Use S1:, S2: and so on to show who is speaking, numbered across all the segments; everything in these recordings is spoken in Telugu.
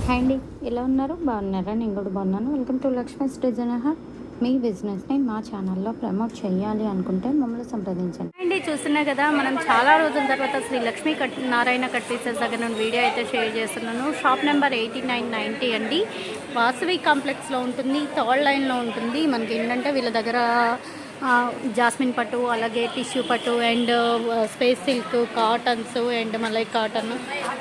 S1: హాయ్ అండి, ఎలా ఉన్నారు? బాగున్నారా? నేను కూడా బాగున్నాను. Welcome to Lakshmi's designer hub. మీ బిజినెస్ని మా ఛానల్లో ప్రమోట్ చేయాలి అనుకుంటే మమ్మల్ని సంప్రదించండి. అండి, చూస్తున్నా కదా, మనం చాలా రోజుల తర్వాత శ్రీ లక్ష్మీ నారాయణ కట్ పీసెస్ దగ్గర నుండి వీడియో అయితే షేర్ చేస్తున్నాను. షాప్ నెంబర్ 8990 అండి. వాసవి కాంప్లెక్స్లో ఉంటుంది, థర్డ్ లైన్లో ఉంటుంది. మనకి ఏంటంటే వీళ్ళ దగ్గర జాస్మిన్ పట్టు, అలాగే టిష్యూ పట్టు and space silk, cottons and malai cotton,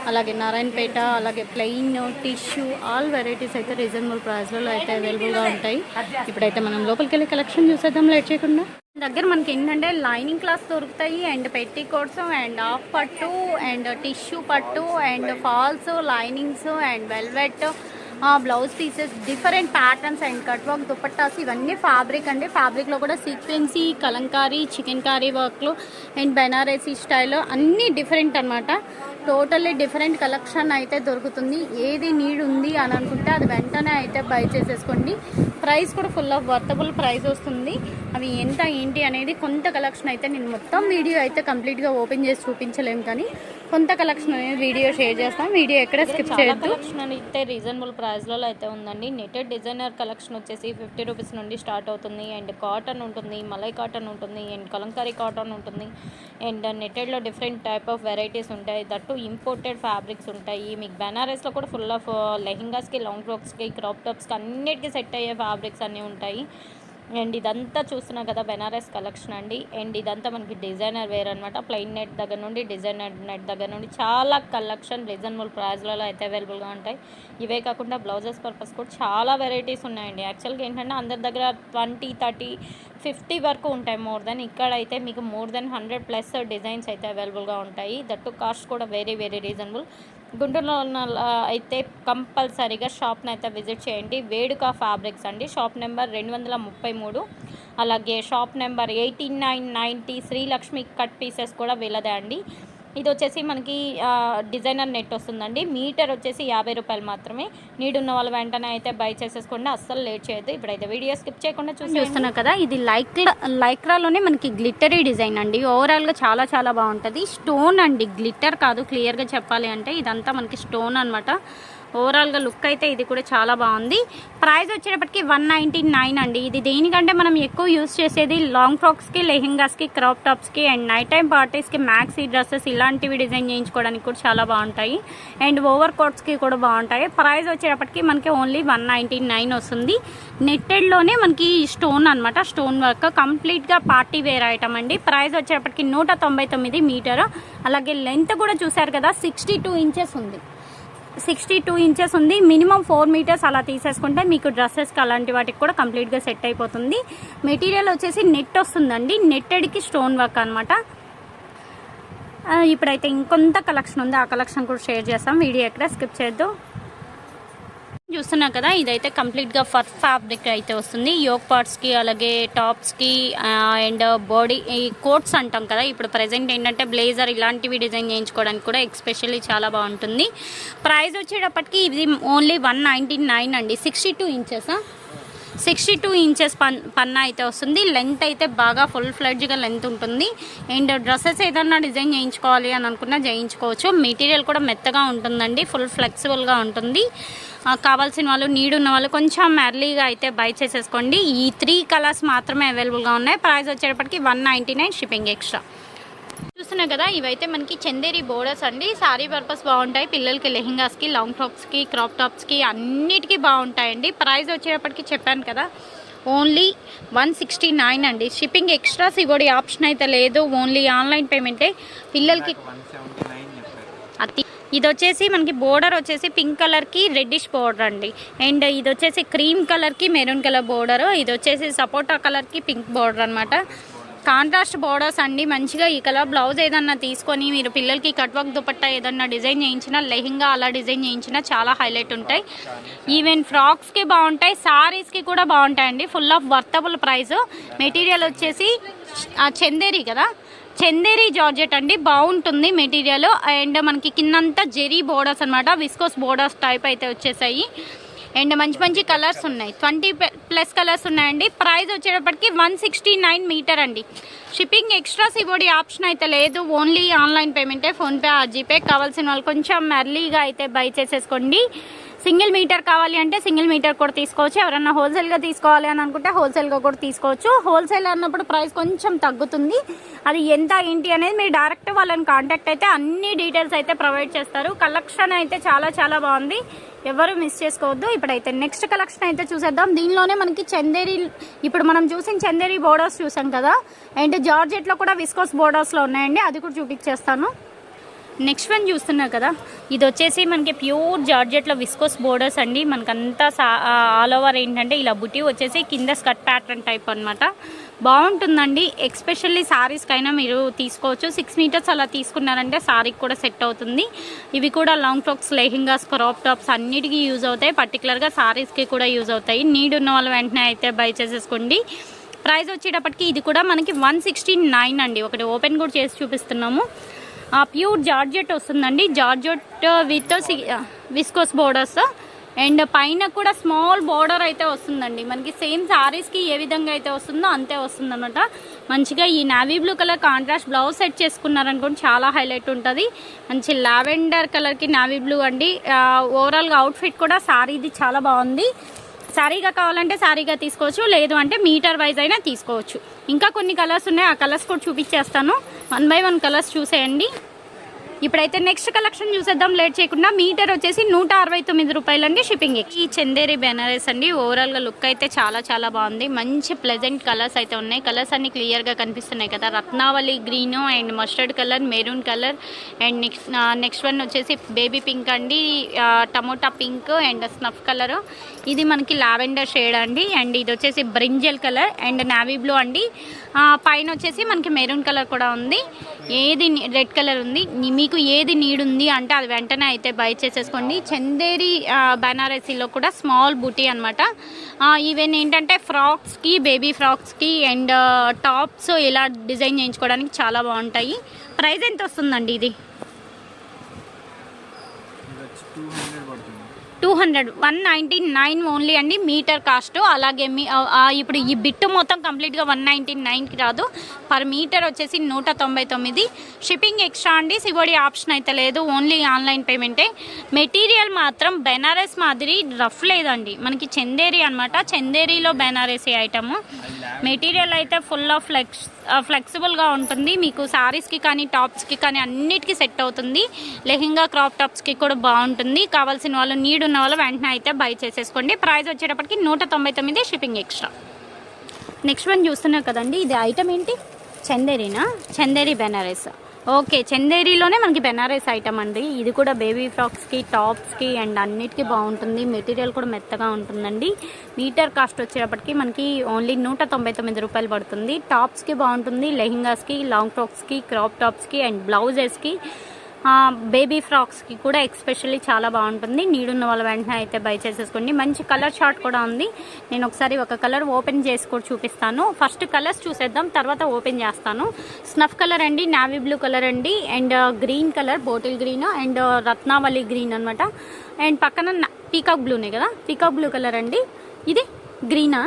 S1: అలాగే నారాయణపేట, అలాగే ప్లెయిన్, టిష్యూ, ఆల్ వెరైటీస్ అయితే రీజనబుల్ ప్రైస్లలో అయితే అవైలబుల్గా ఉంటాయి. ఇప్పుడైతే మనం లోపలికి వెళ్ళి కలెక్షన్ చూసేద్దాం లేట్ చేయకుండా. దగ్గర మనకి ఏంటంటే లైనింగ్ క్లాత్ దొరుకుతాయి and petticoats and half పట్టు అండ్ టిష్యూ పట్టు and falls, linings and velvet, blouse pieces, different patterns and cut work dupattas, ఇవన్నీ ఫ్యాబ్రిక్ అండి. ఫ్యాబ్రిక్లో కూడా సీక్వెన్సీ, కలంకారీ, చికెన్ కారీ వర్క్లు అండ్ బెనారసీ స్టైల్ అన్నీ డిఫరెంట్ అనమాట. టోటల్లీ డిఫరెంట్ కలెక్షన్ అయితే దొరుకుతుంది. ఏది నీడ్ ఉంది అని అనుకుంటే అది వెంటనే అయితే బై చేసేసుకోండి. ప్రైస్ కూడా ఫుల్ ఆఫ్ వర్తబుల్ ప్రైస్ వస్తుంది. అవి ఎంత ఏంటి అనేది కొంత కలెక్షన్ అయితే నేను మొత్తం వీడియో అయితే కంప్లీట్గా ఓపెన్ చేసి చూపించలేము, కానీ కొంత కలెక్షన్ అనేది వీడియో షేర్ చేస్తాం. వీడియో ఎక్కడ స్కిప్ చేయొద్దు. కలెక్షన్ అయితే రీజనబుల్ ప్రైస్లో అయితే ఉందండి. నెటెడ్ డిజైనర్ కలెక్షన్ వచ్చేసి 50 రూపీస్ నుండి స్టార్ట్ అవుతుంది. అండ్ కాటన్ ఉంటుంది, మలై కాటన్ ఉంటుంది అండ్ కలంకారీ కాటన్ ఉంటుంది అండ్ నెటెడ్లో డిఫరెంట్ టైప్ ఆఫ్ వెరైటీస్ ఉంటాయి. దట్టు ఇంపోర్టెడ్ ఫ్యాబ్రిక్స్ ఉంటాయి. మీకు బెనారస్లో కూడా ఫుల్ ఆఫ్ లెహెంగాస్కి, లాంగ్ ఫ్రాక్స్కి, క్రాప్ టాప్స్కి అన్నిటికీ సెట్ అయ్యే ఫ్యాబ్రిక్స్ అన్నీ ఉంటాయి. అండ్ ఇదంతా చూస్తున్నాం కదా బెనారస్ కలెక్షన్ అండి. అండ్ ఇదంతా మనకి డిజైనర్ వేర్ అనమాట. ప్లెయిన్ నెట్ దగ్గర నుండి డిజైనర్ నెట్ దగ్గర నుండి చాలా కలెక్షన్ రీజనబుల్ ప్రైస్లలో అయితే అవైలబుల్గా ఉంటాయి. ఇవే కాకుండా బ్లౌజెస్ పర్పస్ కూడా చాలా వెరైటీస్ ఉన్నాయండి. యాక్చువల్గా ఏంటంటే అందరి దగ్గర 20, 30, 50 వరకు ఉంటాయి మోర్ దెన్. ఇక్కడైతే మీకు మోర్ దెన్ 100+ డిజైన్స్ అయితే అవైలబుల్గా ఉంటాయి. దట్టు కాస్ట్ కూడా వెరీ వెరీ రీజనబుల్. గుంటూరులో ఉన్న అయితే కంపల్సరీగా షాప్ని అయితే విజిట్ చేయండి. వేడుక ఫ్యాబ్రిక్స్ అండి. షాప్ నెంబర్ 233, అలాగే shop number 8990 Srilakshmi cut pieces కూడా వీళ్ళదే అండి. ఇది వచ్చేసి మనకి డిజైనర్ నెట్ వస్తుందండి. మీటర్ వచ్చేసి 50 రూపాయలు మాత్రమే. నీడ్ ఉన్న వాళ్ళు వెంటనే అయితే బై చేసేసుకోండి, అస్సలు లేట్ చేయొద్దు. ఇప్పుడైతే వీడియో స్కిప్ చేయకుండా చూస్తున్నాం కదా, ఇది లైక్రాలోనే మనకి గ్లిటరీ డిజైన్ అండి. ఓవరాల్గా చాలా చాలా బాగుంటుంది. స్టోన్ అండి, గ్లిటర్ కాదు. క్లియర్గా చెప్పాలి అంటే ఇదంతా మనకి స్టోన్ అనమాట. ఓవరాల్గా లుక్ అయితే ఇది కూడా చాలా బాగుంది. ప్రైస్ వచ్చేటప్పటికి 199 అండి. ఇది దేనికంటే మనం ఎక్కువ యూజ్ చేసేది లాంగ్ ఫ్రాక్స్కి, లెహెంగాస్కి, క్రాప్ టాప్స్కి అండ్ నైట్ టైం పార్టీస్కి, మ్యాక్సీ డ్రెస్సెస్ ఇలాంటివి డిజైన్ చేయించుకోవడానికి కూడా చాలా బాగుంటాయి. అండ్ ఓవర్ కోట్స్కి కూడా బాగుంటాయి. ప్రైస్ వచ్చేటప్పటికి మనకి ఓన్లీ 199 వస్తుంది. నెట్టెడ్లోనే మనకి స్టోన్ అనమాట, స్టోన్ వర్క్, కంప్లీట్గా పార్టీ వేర్ ఐటమ్ అండి. ప్రైస్ వచ్చేటప్పటికి 199 మీటర్. అలాగే లెంత్ కూడా చూసారు కదా, 62 ఇంచెస్ ఉంది. 62 ఇంచెస్ ఉంది. మినిమం 4 మీటర్స్ అలా తీసేసుకుంటే మీకు డ్రెస్సెస్కి అలాంటి వాటికి కూడా కంప్లీట్గా సెట్ అయిపోతుంది. మెటీరియల్ వచ్చేసి నెట్ వస్తుందండి. నెట్టెడ్కి స్టోన్ వర్క్ అనమాట. ఇప్పుడైతే ఇంకొంత కలెక్షన్ ఉంది, ఆ కలెక్షన్ కూడా షేర్ చేస్తాం. వీడియో ఎక్కడ స్కిప్ చేయొద్దు. చూస్తున్నాం కదా, ఇదైతే కంప్లీట్గా ఫర్ ఫ్యాబ్రిక్ అయితే వస్తుంది. యోక్ పార్ట్స్కి, అలాగే టాప్స్కి అండ్ బాడీ ఈ కోట్స్ అంటాం కదా, ఇప్పుడు ప్రజెంట్ ఏంటంటే బ్లేజర్ ఇలాంటివి డిజైన్ చేయించుకోవడానికి కూడా ఎక్స్పెషల్లీ చాలా బాగుంటుంది. ప్రైస్ వచ్చేటప్పటికి ఇది ఓన్లీ 199 అండి. 62 ఇంచెస్, 62 ఇంచెస్ పన్నా అయితే వస్తుంది. లెంత్ అయితే బాగా ఫుల్ ఫ్లెడ్జ్గా లెంత్ ఉంటుంది. అండ్ డ్రెస్సెస్ ఏదన్నా డిజైన్ చేయించుకోవాలి అని అనుకున్నా చేయించుకోవచ్చు. మెటీరియల్ కూడా మెత్తగా ఉంటుందండి, ఫుల్ ఫ్లెక్సిబుల్గా ఉంటుంది. కావాల్సిన వాళ్ళు, నీడ్ ఉన్న వాళ్ళు కొంచెం ఎర్లీగా అయితే బై చేసేసుకోండి. ఈ 3 కలర్స్ మాత్రమే అవైలబుల్గా ఉన్నాయి. ప్రైస్ వచ్చేటప్పటికి 199, షిప్పింగ్ ఎక్స్ట్రా. చూస్తున్నాయి కదా, ఇవైతే మనకి చందేరి బోర్డర్స్ అండి. శారీ పర్పస్ బాగుంటాయి. పిల్లలకి లెహెంగాస్కి, లాంగ్ ఫ్రాక్స్కి, క్రాప్ టాప్స్కి అన్నిటికీ బాగుంటాయండి. ప్రైస్ వచ్చేటప్పటికి చెప్పాను కదా, ఓన్లీ 169 అండి. షిప్పింగ్ ఎక్స్ట్రా సిగోడి ఆప్షన్ అయితే లేదు, ఓన్లీ ఆన్లైన్ పేమెంటే. పిల్లలకి ఇది వచ్చేసి మనకి బోర్డర్ వచ్చేసి పింక్ కలర్కి రెడ్డిష్ బోర్డర్ అండి. అండ్ ఇది వచ్చేసి క్రీమ్ కలర్కి మెరూన్ కలర్ బోర్డర్. ఇది వచ్చేసి సపోటా కలర్కి పింక్ బోర్డర్ అనమాట. కాంట్రాస్ట్ బోర్డర్స్ అండి. మంచిగా ఈ కలర్ బ్లౌజ్ ఏదన్నా తీసుకొని మీరు పిల్లలకి కట్ వర్క్ దుపట్టా ఏదన్నా డిజైన్ చేయించినా, లెహెంగా అలా డిజైన్ చేయించినా చాలా హైలైట్ ఉంటాయి. ఈవెన్ ఫ్రాక్స్కి బాగుంటాయి, సారీస్కి కూడా బాగుంటాయండి. Full of worthable price. Material వచ్చేసి చందేరి కదా, చందేరి జార్జెట్ అండి. బాగుంటుంది మెటీరియల్. అండ్ మనకి కిందంతా జెరీ బోర్డర్స్ అనమాట, విస్కోస్ బోర్డర్స్ టైప్ అయితే వచ్చేసాయి. అండ్ మంచి మంచి కలర్స్ ఉన్నాయి, 20+ కలర్స్ ఉన్నాయండి. ప్రైస్ వచ్చేటప్పటికి 169 మీటర్ అండి. షిప్పింగ్ ఎక్స్ట్రా సిబోడి ఆప్షన్ అయితే లేదు, ఓన్లీ ఆన్లైన్ పేమెంటే, ఫోన్పే, జీపే. కావాల్సిన వాళ్ళు కొంచెం ఎర్లీగా అయితే బై చేసేసుకోండి. సింగిల్ మీటర్ కావాలి అంటే సింగిల్ మీటర్ కూడా తీసుకోవచ్చు. ఎవరన్నా హోల్సేల్గా తీసుకోవాలి అని అనుకుంటే హోల్సేల్గా కూడా తీసుకోవచ్చు. హోల్సేల్ అన్నప్పుడు ప్రైస్ కొంచెం తగ్గుతుంది. అది ఎంత ఏంటి అనేది మీరు డైరెక్ట్ వాళ్ళని కాంటాక్ట్ అయితే అన్ని డీటెయిల్స్ అయితే ప్రొవైడ్ చేస్తారు. కలెక్షన్ అయితే చాలా చాలా బాగుంది, ఎవరు మిస్ చేసుకోవద్దు. ఇప్పుడైతే నెక్స్ట్ కలెక్షన్ అయితే చూసేద్దాం. దీనిలోనే మనకి చందేరి, ఇప్పుడు మనం చూసిన చందేరి బోర్డర్స్ చూసాం కదా, అండ్ జార్జెట్లో కూడా విస్కోస్ బోర్డర్స్లో ఉన్నాయండి, అది కూడా చూపించేస్తాను. నెక్స్ట్ వన్ చూస్తున్నారు కదా, ఇది వచ్చేసి మనకి ప్యూర్ జార్జెట్లో విస్కోస్ బోర్డర్స్ అండి. మనకంతా ఆల్ ఓవర్ ఏంటంటే ఇలా బుటీ వచ్చేసి కింద స్కర్ట్ ప్యాటర్న్ టైప్ అనమాట. బాగుంటుందండి. ఎక్స్పెషల్లీ శారీస్కైనా మీరు తీసుకోవచ్చు. 6 మీటర్స్ అలా తీసుకున్నారంటే శారీకి కూడా సెట్ అవుతుంది. ఇవి కూడా long frocks, lehengas, crop tops అన్నిటికీ యూజ్ అవుతాయి. పర్టికులర్గా శారీస్కి కూడా యూజ్ అవుతాయి. నీడ్ ఉన్న వాళ్ళు వెంటనే అయితే బై చేసేసుకోండి. ప్రైస్ వచ్చేటప్పటికి ఇది కూడా మనకి 169 అండి. ఒకటి ఓపెన్ కూడా చేసి చూపిస్తున్నాము. ప్యూర్ జార్జెట్ వస్తుందండి. Georgette with viscose borders and పైన కూడా స్మాల్ బోర్డర్ అయితే వస్తుందండి. మనకి సేమ్ శారీస్కి ఏ విధంగా అయితే వస్తుందో అంతే వస్తుంది అనమాట. మంచిగా ఈ navy blue colour contrast blouse set చేసుకున్నారనుకోండి చాలా హైలైట్ ఉంటుంది. మంచి లావెండర్ కలర్కి నావీ బ్లూ అండి. ఓవరాల్గా అవుట్ఫిట్ కూడా శారీది చాలా బాగుంది. శారీగా కావాలంటే శారీగా తీసుకోవచ్చు, లేదు అంటే మీటర్ వైజ్ అయినా తీసుకోవచ్చు. ఇంకా కొన్ని కలర్స్ ఉన్నాయి, ఆ కలర్స్ కూడా చూపించేస్తాను. 1 by 1 కలర్స్ చూసేయండి. ఇప్పుడైతే నెక్స్ట్ కలెక్షన్ చూసేద్దాం లేట్ చేయకుండా. మీటర్ వచ్చేసి 169 రూపాయలు అండి, షిప్పింగ్. ఈ చందేరి బెనారస్ అండి. ఓవరాల్ గా లుక్ అయితే చాలా చాలా బాగుంది. మంచి ప్లెజెంట్ కలర్స్ అయితే ఉన్నాయి. కలర్స్ అన్ని క్లియర్ గా కనిపిస్తున్నాయి కదా. Ratnavali green and mustard colour, maroon colour and next one వచ్చేసి బేబీ పింక్ అండి, tomato pink and snuff colour. ఇది మనకి లావెండర్ షేడ్ అండి. అండ్ ఇది వచ్చేసి brinjal colour and navy blue అండి. పైన వచ్చేసి మనకి మెరూన్ కలర్ కూడా ఉంది, ఏది రెడ్ కలర్ ఉంది. మీకు ఏది నీడ్ ఉంది అంటే అది వెంటనే అయితే బై చేసేసుకోండి. చందేరి బనారసీలో కూడా స్మాల్ బూటీ అనమాట. ఈవెన్ ఏంటంటే ఫ్రాక్స్కి, బేబీ ఫ్రాక్స్కి అండ్ టాప్స్ ఇలా డిజైన్ చేయించుకోవడానికి చాలా బాగుంటాయి. ప్రైస్ ఎంత వస్తుందండి ఇది? 199 ఓన్లీ అండి, మీటర్ కాస్ట్. అలాగే ఇప్పుడు ఈ బిట్టు మొత్తం కంప్లీట్గా 199కి రాదు. పర్ మీటర్ వచ్చేసి 199. షిప్పింగ్ ఎక్స్ట్రా అండి. సివోడి ఆప్షన్ అయితే లేదు, ఓన్లీ ఆన్లైన్ పేమెంటే. మెటీరియల్ మాత్రం బెనారస్ మాదిరి రఫ్ లేదండి, మనకి చందేరి అనమాట. చందేరిలో బెనారసీ ఐటమ్. మెటీరియల్ అయితే ఫుల్ ఆఫ్ ఫ్లెక్సిబుల్గా ఉంటుంది. మీకు శారీస్కి కానీ టాప్స్కి కానీ అన్నిటికీ సెట్ అవుతుంది. లెహింగా, క్రాప్ టాప్స్కి కూడా బాగుంటుంది. కావాల్సిన వాళ్ళు, నీడ్ ఉన్న వాళ్ళు వెంటనే అయితే బై చేసేసుకోండి. ప్రైస్ వచ్చేటప్పటికి 199, షిప్పింగ్ ఎక్స్ట్రా. నెక్స్ట్ వన్ చూస్తున్నారు కదండి, ఇది ఐటమ్ ఏంటి? చందేరీనా? చందేరి బెనారస్. ఓకే, చందేరిలోనే మనకి బెనారస్ ఐటమ్ అండి. ఇది కూడా బేబీ ఫ్రాక్స్కి, టాప్స్కి అండ్ అన్నిటికీ బాగుంటుంది. మెటీరియల్ కూడా మెత్తగా ఉంటుందండి. మీటర్ కాస్ట్ వచ్చేటప్పటికి మనకి ఓన్లీ 199 రూపాయలు పడుతుంది. టాప్స్కి బాగుంటుంది, లెహింగాస్కి, లాంగ్ ఫ్రాక్స్కి, క్రాప్ టాప్స్కి అండ్ బ్లౌజెస్కి, బేబీ ఫ్రాక్స్కి కూడా ఎక్స్పెషల్లీ చాలా బాగుంటుంది. నీడున్న వాళ్ళ వెంటనే అయితే బై చేసేసుకోండి. మంచి కలర్ చార్ట్ కూడా ఉంది. నేను ఒకసారి ఒక కలర్ ఓపెన్ చేసి కూడా చూపిస్తాను. ఫస్ట్ కలర్స్ చూసేద్దాం, తర్వాత ఓపెన్ చేస్తాను. స్నఫ్ కలర్ అండి, నావీ బ్లూ కలర్ అండి and green colour, bottle green and Ratnavali green అనమాట. అండ్ పక్కన పీకాక్ బ్లూనే కదా, పీకాక్ బ్లూ కలర్ అండి. ఇది గ్రీనా?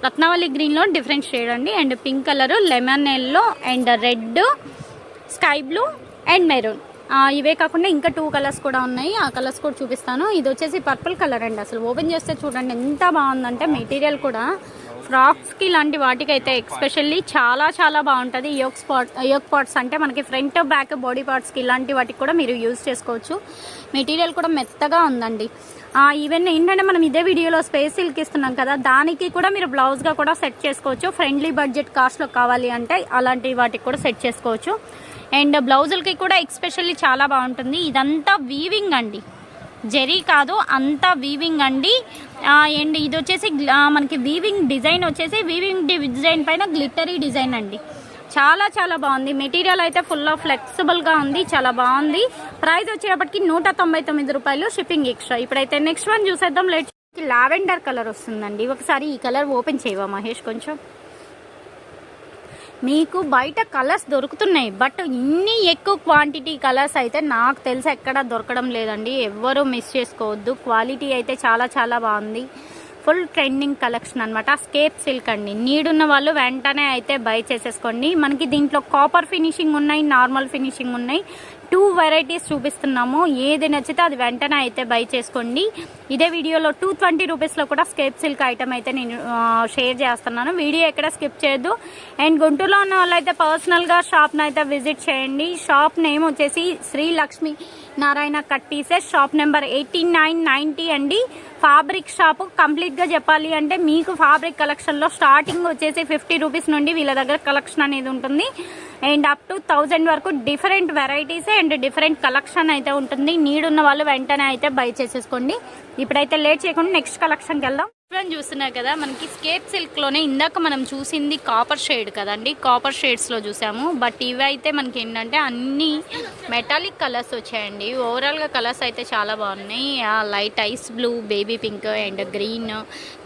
S1: రత్నావళి గ్రీన్లో డిఫరెంట్ షేడ్ అండి. And pink colour, lemon yellow and red, sky blue and maroon. ఇవే కాకుండా ఇంకా 2 కలర్స్ కూడా ఉన్నాయి, ఆ కలర్స్ కూడా చూపిస్తాను. ఇది వచ్చేసి పర్పుల్ కలర్ అండి. అసలు ఓపెన్ చేస్తే చూడండి ఎంత బాగుందంటే, మెటీరియల్ కూడా ఫ్రాక్స్కి ఇలాంటి వాటికి అయితే ఎక్స్పెషల్లీ చాలా చాలా బాగుంటుంది. యోక్ పార్ట్స్ అంటే మనకి ఫ్రంట్ బ్యాక్ బాడీ పార్ట్స్కి ఇలాంటి వాటికి కూడా మీరు యూజ్ చేసుకోవచ్చు. మెటీరియల్ కూడా మెత్తగా ఉందండి. ఈవెన్ ఏంటంటే మనం ఇదే వీడియోలో స్పేస్ సిల్క్ ఇస్తున్నాం కదా, దానికి కూడా మీరు బ్లౌజ్గా కూడా సెట్ చేసుకోవచ్చు. ఫ్రెండ్లీ బడ్జెట్ కాస్ట్లో కావాలి అంటే అలాంటి వాటికి కూడా సెట్ చేసుకోవచ్చు. అండ్ బ్లౌజులకి కూడా ఎక్స్పెషల్లీ చాలా బాగుంటుంది. ఇదంతా వీవింగ్ అండి, జరీ కాదు, అంతా వీవింగ్ అండి. అండ్ ఇది వచ్చేసి మనకి వీవింగ్ డిజైన్ వచ్చేసి వీవింగ్ డిజైన్ పైన గ్లిటరీ డిజైన్ అండి. చాలా చాలా బాగుంది. మెటీరియల్ అయితే ఫుల్ ఆఫ్ ఫ్లెక్సిబుల్గా ఉంది, చాలా బాగుంది. ప్రైస్ వచ్చేటప్పటికి 199 రూపాయలు, షిప్పింగ్ ఎక్స్ట్రా. ఇప్పుడైతే నెక్స్ట్ వన్ చూసేద్దాం. లెట్ లావెండర్ కలర్ వస్తుందండి. ఒకసారి ఈ కలర్ ఓపెన్ చేయవా మహేష్ కొంచెం? మీకు బయట కలర్స్ దొరుకుతున్నాయి, బట్ ఇన్ని ఎక్కువ క్వాంటిటీ కలర్స్ అయితే నాకు తెలిసి ఎక్కడ దొరకడం లేదండి. ఎవ్వరూ మిస్ చేసుకోవద్దు. క్వాలిటీ అయితే చాలా చాలా బాగుంది. ఫుల్ ట్రెండింగ్ కలెక్షన్ అనమాట. స్కేప్ సిల్క్ అండి. నీడున్న వాళ్ళు వెంటనే అయితే బై చేసేసుకోండి. మనకి దీంట్లో కాపర్ ఫినిషింగ్ ఉన్నాయి, నార్మల్ ఫినిషింగ్ ఉన్నాయి. 2 వెరైటీస్ చూపిస్తున్నాము. ఏది నచ్చితే అది వెంటనే అయితే బై చేసుకోండి. ఇదే వీడియోలో 220 రూపీస్లో కూడా స్కేప్ సిల్క్ ఐటమ్ అయితే నేను షేర్ చేస్తున్నాను. వీడియో ఎక్కడ స్కిప్ చేయొద్దు. అండ్ గుంటూరులో ఉన్న వాళ్ళైతే పర్సనల్గా షాప్ని అయితే విజిట్ చేయండి. షాప్ నేమ్ వచ్చేసి Shri Lakshmi Narayana cut pieces, shop number 8990 అండి. Fabric shop. కంప్లీట్గా చెప్పాలి అంటే మీకు ఫ్యాబ్రిక్ కలెక్షన్లో స్టార్టింగ్ వచ్చేసి 50 రూపీస్ నుండి వీళ్ళ దగ్గర కలెక్షన్ అనేది ఉంటుంది. అండ్ అప్ టు 1000 వరకు different varieties and different collection అయితే ఉంటుంది. నీడ్ ఉన్న వాళ్ళు వెంటనే అయితే బై చేసేసుకోండి. ఇప్పుడైతే లేట్ చేయకుండా నెక్స్ట్ కలెక్షన్కి వెళ్దాం. చూస్తున్నారు కదా, మనకి స్కేప్ సిల్క్ లోనే ఇందాక మనం చూసింది కాపర్ షేడ్ కదండి, కాపర్ షేడ్స్ లో చూసాము. బట్ ఇవైతే మనకి ఏంటంటే అన్ని మెటాలిక్ కలర్స్ వచ్చాయండి. ఓవరాల్ గా కలర్స్ అయితే చాలా బాగున్నాయి. Light ice blue, baby pink and green,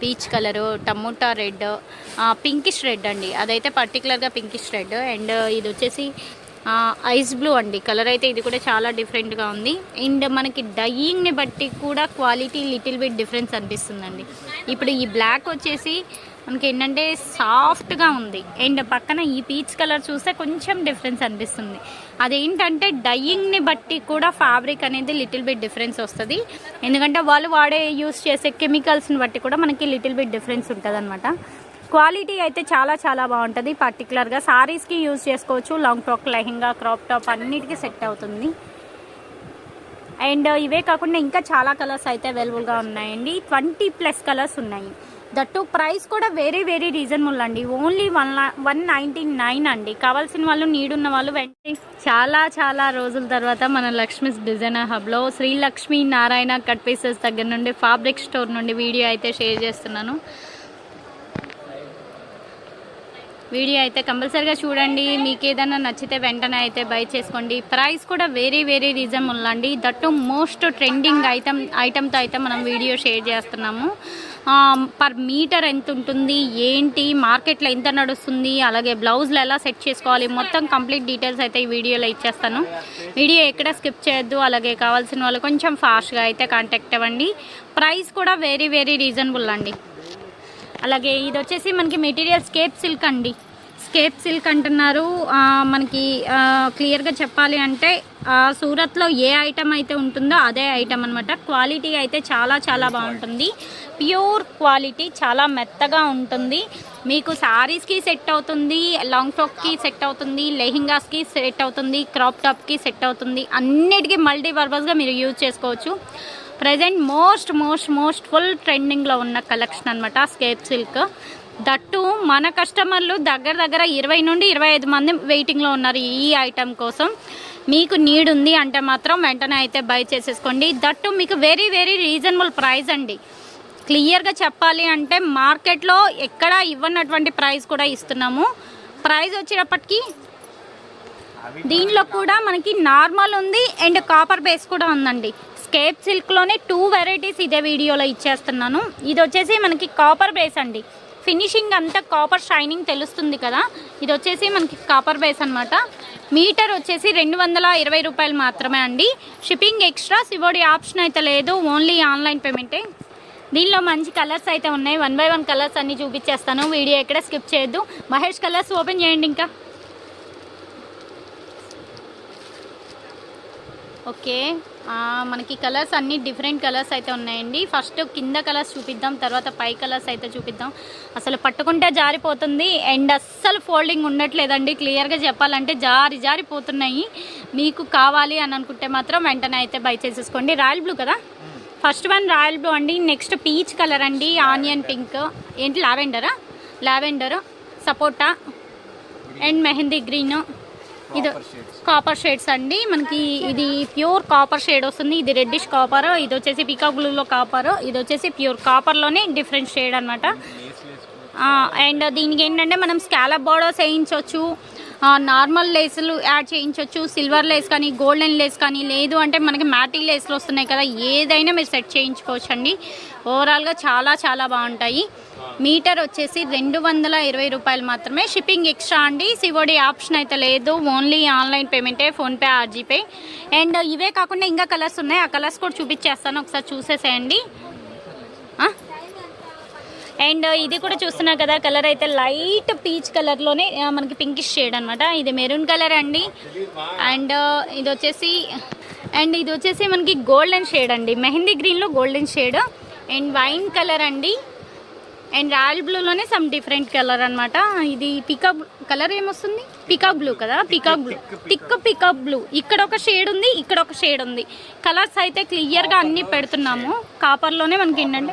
S1: peach colour, tomato red, pinkish red అండి. అదైతే పర్టికులర్ గా పింకిష్ రెడ్. అండ్ ఇది వచ్చేసి ఐస్ బ్లూ అండి. కలర్ అయితే ఇది కూడా చాలా డిఫరెంట్గా ఉంది. అండ్ మనకి డైయింగ్ని బట్టి కూడా క్వాలిటీ లిటిల్ బిట్ డిఫరెన్స్ అనిపిస్తుందండి. ఇప్పుడు ఈ బ్లాక్ వచ్చేసి మనకి ఏంటంటే సాఫ్ట్గా ఉంది. అండ్ పక్కన ఈ పీచ్ కలర్ చూస్తే కొంచెం డిఫరెన్స్ అనిపిస్తుంది. అదేంటంటే డైయింగ్ని బట్టి కూడా ఫ్యాబ్రిక్ అనేది లిటిల్ బిట్ డిఫరెన్స్ వస్తుంది. ఎందుకంటే వాళ్ళు యూస్ చేసే కెమికల్స్ని బట్టి కూడా మనకి లిటిల్ బిట్ డిఫరెన్స్ ఉంటుంది అనమాట. క్వాలిటీ అయితే చాలా చాలా బాగుంటుంది. పర్టికులర్గా సారీస్కి యూజ్ చేసుకోవచ్చు. Long frock, lehenga, crop top అన్నిటికీ సెట్ అవుతుంది. అండ్ ఇవే కాకుండా ఇంకా చాలా కలర్స్ అయితే అవైలబుల్గా ఉన్నాయండి. 20+ కలర్స్ ఉన్నాయి. దట్టు ప్రైస్ కూడా వెరీ వెరీ రీజనబుల్ అండి. ఓన్లీ 199 అండి. కావాల్సిన వాళ్ళు, నీడున్న వాళ్ళు వెంటనే. చాలా చాలా రోజుల తర్వాత మన లక్ష్మీస్ డిజైనర్ హబ్లో శ్రీ లక్ష్మీ నారాయణ కట్ పీసెస్ దగ్గర నుండి ఫ్యాబ్రిక్ స్టోర్ నుండి వీడియో అయితే షేర్ చేస్తున్నాను. వీడియో అయితే కంపల్సరీగా చూడండి. మీకు ఏదైనా నచ్చితే వెంటనే అయితే బై చేసుకోండి. ప్రైస్ కూడా వెరీ వెరీ రీజనబుల్ అండి. దట్టు మోస్ట్ ట్రెండింగ్ ఐటమ్తో అయితే మనం వీడియో షేర్ చేస్తున్నాము. పర్ మీటర్ ఎంత ఉంటుంది, ఏంటి, మార్కెట్లో ఎంత నడుస్తుంది, అలాగే బ్లౌజ్లు ఎలా సెట్ చేసుకోవాలి, మొత్తం కంప్లీట్ డీటెయిల్స్ అయితే ఈ వీడియోలో ఇచ్చేస్తాను. వీడియో ఎక్కడ స్కిప్ చేయొద్దు. అలాగే కావాల్సిన వాళ్ళు కొంచెం ఫాస్ట్గా అయితే కాంటాక్ట్ అవ్వండి. ప్రైస్ కూడా వెరీ వెరీ రీజనబుల్ అండి. అలాగే ఇది వచ్చేసి మనకి మెటీరియల్ స్కేప్ సిల్క్ అండి. స్కేప్ సిల్క్ అంటున్నారు. మనకి క్లియర్గా చెప్పాలి అంటే సూరత్లో ఏ ఐటమ్ అయితే ఉంటుందో అదే ఐటమ్ అనమాట. క్వాలిటీ అయితే చాలా చాలా బాగుంటుంది. ప్యూర్ క్వాలిటీ, చాలా మెత్తగా ఉంటుంది. మీకు శారీస్కి సెట్ అవుతుంది, లాంగ్ ఫ్రాక్కి సెట్ అవుతుంది, లెహింగాస్కి సెట్ అవుతుంది, క్రాప్ టాప్కి సెట్ అవుతుంది. అన్నిటికీ మల్టీపర్పస్గా మీరు యూజ్ చేసుకోవచ్చు. ప్రజెంట్ మోస్ట్ ఫుల్ ట్రెండింగ్లో ఉన్న కలెక్షన్ అనమాట స్కేప్ సిల్క్. దట్టు మన కస్టమర్లు దగ్గర 20 నుండి 25 మంది వెయిటింగ్లో ఉన్నారు ఈ ఐటెం కోసం. మీకు నీడ్ ఉంది అంటే మాత్రం వెంటనే అయితే బై చేసేసుకోండి. దట్టు మీకు వెరీ వెరీ రీజనబుల్ ప్రైస్ అండి. క్లియర్గా చెప్పాలి అంటే మార్కెట్లో ఎక్కడా ఇవ్వనటువంటి ప్రైస్ కూడా ఇస్తున్నాము. ప్రైస్ వచ్చేటప్పటికి దీనిలో కూడా మనకి నార్మల్ ఉంది అండ్ కాపర్ బేస్ కూడా ఉందండి. స్కేప్ సిల్క్లోనే 2 వెరైటీస్ ఇదే వీడియోలో ఇచ్చేస్తున్నాను. ఇది వచ్చేసి మనకి కాపర్ బేస్ అండి. ఫినిషింగ్ అంతా కాపర్ షైనింగ్ తెలుస్తుంది కదా. ఇది వచ్చేసి మనకి కాపర్ బేస్ అనమాట. మీటర్ వచ్చేసి 220 రూపాయలు మాత్రమే అండి. షిప్పింగ్ ఎక్స్ట్రా, సివోడి ఆప్షన్ అయితే లేదు. ఓన్లీ ఆన్లైన్ పేమెంటే. దీనిలో మంచి కలర్స్ అయితే ఉన్నాయి. 1 by 1 కలర్స్ అన్నీ చూపించేస్తాను. వీడియో ఎక్కడ స్కిప్ చేయొద్దు. మహేష్ కలర్స్ ఓపెన్ చేయండి. ఇంకా ఓకే, మనకి కలర్స్ అన్ని డిఫరెంట్ కలర్స్ అయితే ఉన్నాయండి. ఫస్ట్ కింద కలర్స్ చూపిద్దాం, తర్వాత పై కలర్స్ అయితే చూపిద్దాం. అసలు పట్టుకుంటే జారిపోతుంది అండ్ అస్సలు ఫోల్డింగ్ ఉండట్లేదండి. క్లియర్గా చెప్పాలంటే జారిపోతున్నాయి. మీకు కావాలి అని అనుకుంటే మాత్రం వెంటనే అయితే బై చేసేసుకోండి. రాయల్ బ్లూ కదా, ఫస్ట్ వన్ రాయల్ బ్లూ అండి. నెక్స్ట్ పీచ్ కలర్ అండి, ఆనియన్ పింక్, ఏంటి lavender, sapota and mehndi green. ఇది కాపర్ షేడ్స్ అండి. మనకి ఇది ప్యూర్ కాపర్ షేడ్ వస్తుంది. ఇది రెడ్డిష్ కాపర్, ఇది వచ్చేసి పీకాక్ బ్లూలో కాపర్, ఇది వచ్చేసి ప్యూర్ కాపర్లోనే డిఫరెంట్ షేడ్ అనమాట. అండ్ దీనికి ఏంటంటే మనం స్కాలప్ బోర్డర్స్ వేయించవచ్చు, నార్మల్ లేస్లు యాడ్ చేయించవచ్చు, సిల్వర్ లేస్ కానీ గోల్డెన్ లేస్ కానీ, లేదు అంటే మనకి మ్యాటీ లేస్లు వస్తున్నాయి కదా, ఏదైనా మీరు సెట్ చేయించుకోవచ్చు అండి. ఓవరాల్గా చాలా చాలా బాగుంటాయి. మీటర్ వచ్చేసి 220 రూపాయలు మాత్రమే. షిప్పింగ్ ఎక్స్ట్రా అండి. సివోడి ఆప్షన్ అయితే లేదు. ఓన్లీ ఆన్లైన్ పేమెంటే, ఫోన్పే ఆర్ జీపే. అండ్ ఇవే కాకుండా ఇంకా కలర్స్ ఉన్నాయి. ఆ కలర్స్ కూడా చూపించేస్తాను, ఒకసారి చూసేసేయండి. అండ్ ఇది కూడా చూస్తున్నారు కదా, కలర్ అయితే లైట్ పీచ్ కలర్లోనే మనకి పింకిష్ షేడ్ అనమాట. ఇది మెరూన్ కలర్ అండి. అండ్ ఇది వచ్చేసి మనకి గోల్డెన్ షేడ్ అండి, మెహందీ గ్రీన్లో golden shade. And wine colour అండి. అండ్ రాయల్ బ్లూలోనే సమ్ డిఫరెంట్ కలర్ అనమాట. ఇది పికాక్ కలర్ ఏమొస్తుంది, పికాక్ బ్లూ కదా, peacock blue, thick peacock blue. ఇక్కడ ఒక షేడ్ ఉంది, ఇక్కడ ఒక షేడ్ ఉంది. కలర్స్ అయితే క్లియర్గా అన్ని పెడుతున్నాము. కాపర్లోనే మనకి ఏంటంటే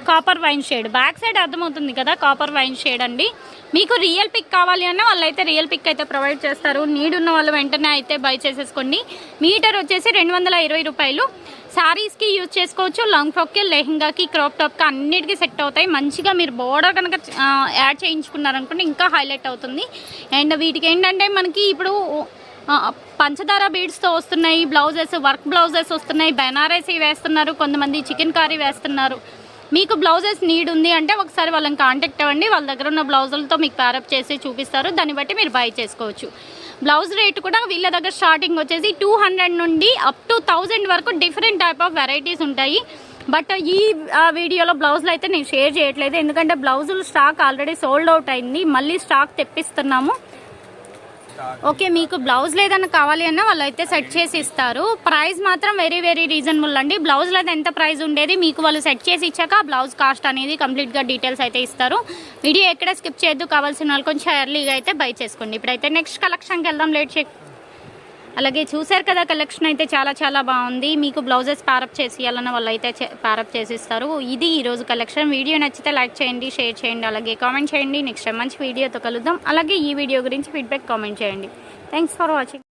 S1: copper wine shade, back side అర్థమవుతుంది కదా, కాపర్ వైన్ షేడ్ అండి. మీకు రియల్ పిక్ కావాలి అన్న వాళ్ళైతే రియల్ పిక్ అయితే ప్రొవైడ్ చేస్తారు. నీడ్ ఉన్న వాళ్ళు వెంటనే అయితే బై చేసేసుకోండి. మీటర్ వచ్చేసి 220 రూపాయలు. శారీస్కి యూజ్ చేసుకోవచ్చు, లాంగ్ ఫ్రాక్కి, లెహంగాకి, క్రాప్ టాప్కి అన్నిటికీ సెట్ అవుతాయి. మంచిగా మీరు బోర్డర్ కనుక యాడ్ చేయించుకున్నారనుకోండి ఇంకా హైలైట్ అవుతుంది. అండ్ వీటికి ఏంటంటే మనకి ఇప్పుడు పంచదార బీడ్స్తో వస్తున్నాయి బ్లౌజెస్, వర్క్ బ్లౌజెస్ వస్తున్నాయి, బెనారసీ వేస్తున్నారు, కొంతమంది చికెన్ కర్రీ వేస్తున్నారు. మీకు బ్లౌజెస్ నీడ్ ఉంది అంటే ఒకసారి వాళ్ళని కాంటాక్ట్ అవ్వండి. వాళ్ళ దగ్గర ఉన్న బ్లౌజులతో మీకు ప్యారప్ చేసి చూపిస్తారు. దాన్ని బట్టి మీరు బై చేసుకోవచ్చు. బ్లౌజ్ రేట్ కూడా వీళ్ళ దగ్గర స్టార్టింగ్ వచ్చేసి 200 నుండి అప్ టు 1000 వరకు డిఫరెంట్ టైప్ ఆఫ్ వెరైటీస్ ఉంటాయి. బట్ ఈ వీడియోలో బ్లౌజులు అయితే నేను షేర్ చేయట్లేదు, ఎందుకంటే బ్లౌజులు స్టాక్ ఆల్రెడీ సోల్డ్ అవుట్ అయింది. మళ్ళీ స్టాక్ తెప్పిస్తున్నాము. ఓకే, మీకు బ్లౌజ్ లేదన్నా కావాలి అన్నా వాళ్ళు అయితే సెట్ చేసి ఇస్తారు. ప్రైస్ మాత్రం వెరీ వెరీ రీజనబుల్ అండి. బ్లౌజ్లో అయితే ఎంత ప్రైస్ ఉండేది మీకు వాళ్ళు సెట్ చేసి ఇచ్చాక బ్లౌజ్ కాస్ట్ అనేది కంప్లీట్గా డీటెయిల్స్ అయితే ఇస్తారు. వీడియో ఎక్కడ స్కిప్ చేయొద్దు, కావాల్సిన వాళ్ళు కొంచెం ఎర్లీగా అయితే బై చేసుకోండి. ఇప్పుడైతే నెక్స్ట్ కలెక్షన్కి వెళ్దాం, లేట్ చే. అలాగే చూసారు కదా, కలెక్షన్ అయితే చాలా చాలా బాగుంది. మీకు బ్లౌజెస్ ప్యారప్ చేసి ఇవ్వాలన్న వాళ్ళు అయితే ప్యారప్ చేసి ఇస్తారు. ఇది ఈరోజు కలెక్షన్. వీడియో నచ్చితే లైక్ చేయండి, షేర్ చేయండి, అలాగే కామెంట్ చేయండి. నెక్స్ట్ మంచి వీడియోతో కలుద్దాం. అలాగే ఈ వీడియో గురించి ఫీడ్బ్యాక్ కామెంట్ చేయండి. Thanks for watching.